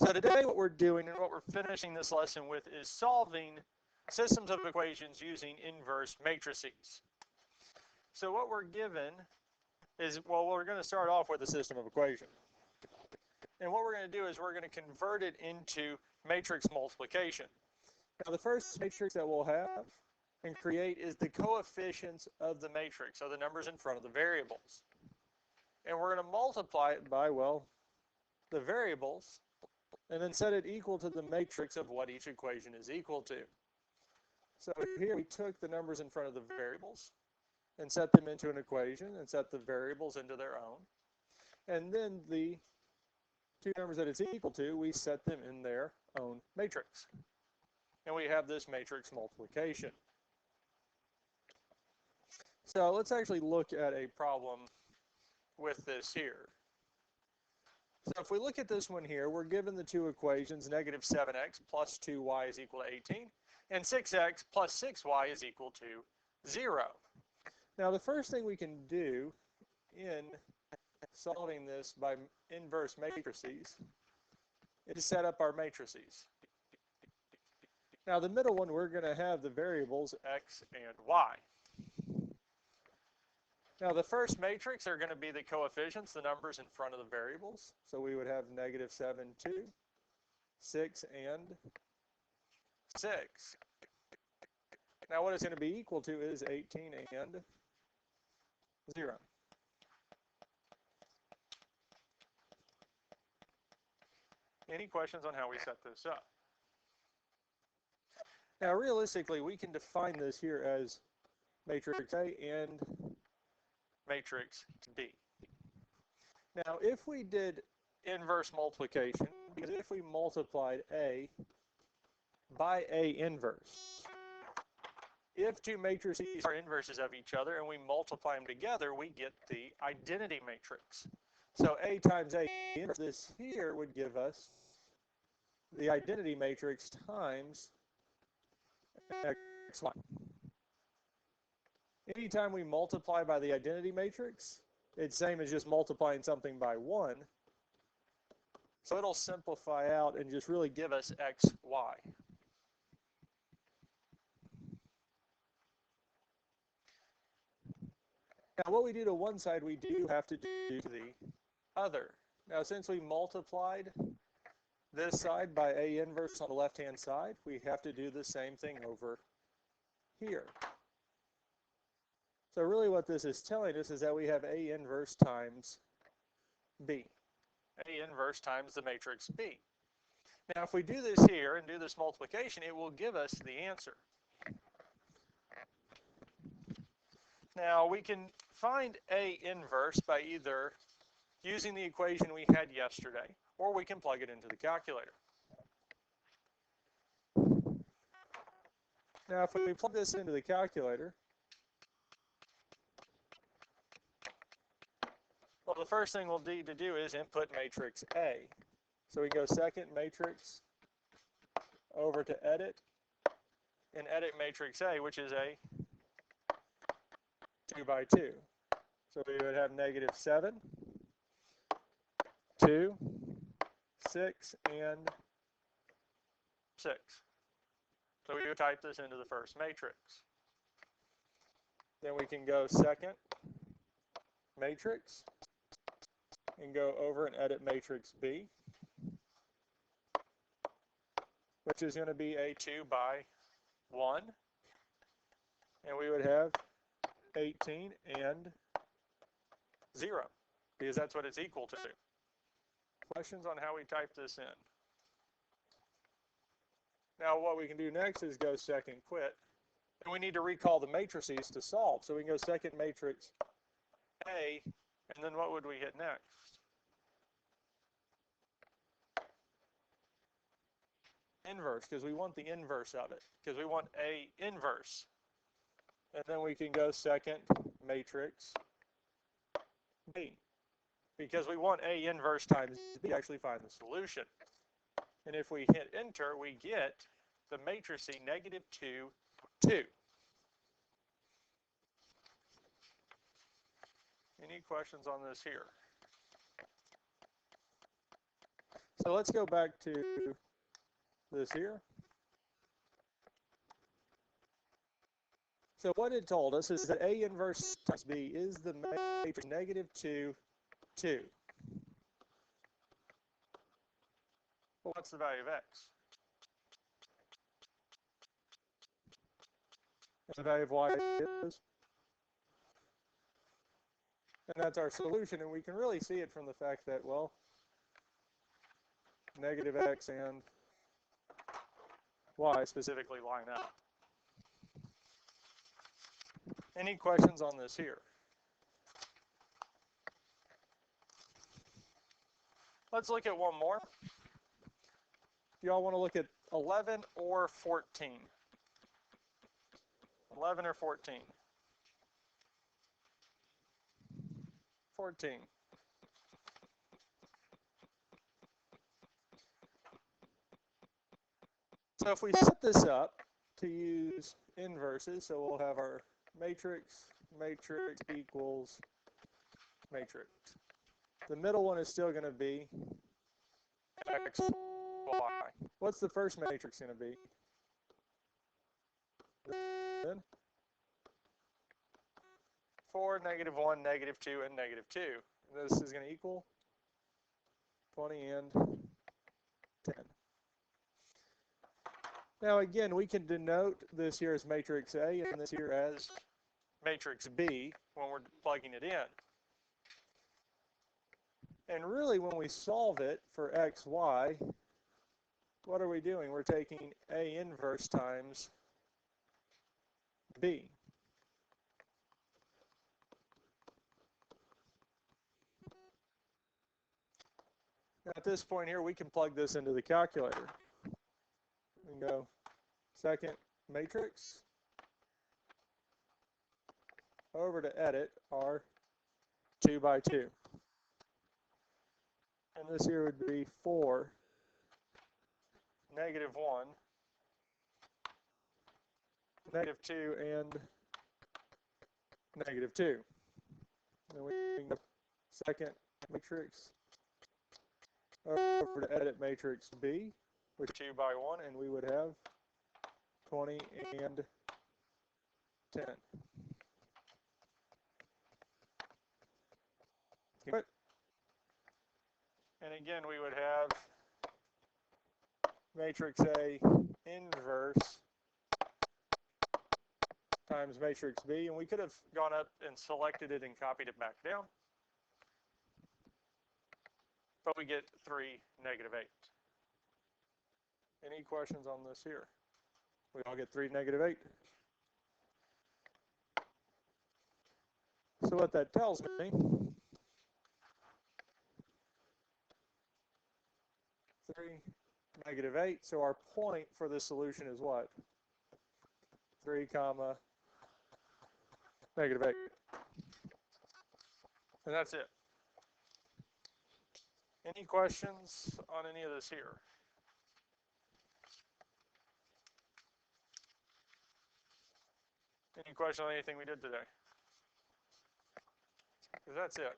So today what we're doing and what we're finishing this lesson with is solving systems of equations using inverse matrices. So what we're given is, well, we're going to start off with a system of equation. And what we're going to do is we're going to convert it into matrix multiplication. Now the first matrix that we'll have and create is the coefficients of the matrix, so the numbers in front of the variables. And we're going to multiply it by, well, the variables, and then set it equal to the matrix of what each equation is equal to. So here we took the numbers in front of the variables and set them into an equation and set the variables into their own. And then the two numbers that it's equal to, we set them in their own matrix. And we have this matrix multiplication. So let's actually look at a problem with this here. So if we look at this one here, we're given the two equations, negative 7x plus 2y is equal to 18, and 6x plus 6y is equal to 0. Now the first thing we can do in solving this by inverse matrices is set up our matrices. Now the middle one, we're going to have the variables x and y. Now the first matrix are going to be the coefficients, the numbers in front of the variables. So we would have negative 7, 2, 6, and 6. Now what it's going to be equal to is 18 and 0. Any questions on how we set this up? Now realistically, we can define this here as matrix A and matrix B. Now if we did inverse multiplication, because if we multiplied A by A inverse, if two matrices are inverses of each other and we multiply them together, we get the identity matrix. So A times A inverse, this here would give us the identity matrix times xy. Anytime we multiply by the identity matrix, it's same as just multiplying something by 1. So it'll simplify out and just really give us x, y. Now what we do to one side, we do have to do to the other. Now since we multiplied this side by A inverse on the left-hand side, we have to do the same thing over here. So really what this is telling us is that we have A inverse times B. A inverse times the matrix B. Now if we do this here and do this multiplication, it will give us the answer. Now we can find A inverse by either using the equation we had yesterday, or we can plug it into the calculator. Now if we plug this into the calculator, well, the first thing we'll need to do is input matrix A. So we go second matrix over to edit, and edit matrix A, which is a 2 by 2. So we would have negative 7, 2, 6, and 6. So we would type this into the first matrix. Then we can go second matrix and go over and edit matrix B, which is going to be a 2 by 1. And we would have 18 and 0, because that's what it's equal to. Questions on how we type this in? Now what we can do next is go second quit. And we need to recall the matrices to solve. So we can go second matrix A, and then what would we hit next? Inverse, because we want the inverse of it, because we want A inverse. And then we can go second matrix B, because we want A inverse times B to actually find the solution. And if we hit enter, we get the matrix negative 2, 2. Any questions on this here? So let's go back to this here. So what it told us is that A inverse times B is the matrix -2, 2. Well, what's the value of X? And the value of Y is? And that's our solution, and we can really see it from the fact that, well, negative X and Y specifically line up. Any questions on this here? Let's look at one more. Do y'all want to look at 11 or 14? 11 or 14? 14. So if we set this up to use inverses, so we'll have our matrix equals matrix. The middle one is still going to be X, Y. What's the first matrix going to be? Then 4, -1, -2, and -2. This is going to equal 20 and 10. Now again, we can denote this here as matrix A and this here as matrix B when we're plugging it in. And really when we solve it for X, Y, what are we doing? We're taking A inverse times B. Now at this point here, we can plug this into the calculator. We can go second matrix over to edit our 2 by 2. And this here would be 4, -1, -2, and -2. Then we can go second matrix over to edit matrix B with 2 by 1, and we would have 20 and 10. Good. And again, we would have matrix A inverse times matrix B, and we could have gone up and selected it and copied it back down. But we get 3, -8. Any questions on this here? We all get 3, -8. So what that tells me, 3, -8. So our point for this solution is what? 3, -8. And that's it. Any questions on any of this here? Any question on anything we did today? Because that's it.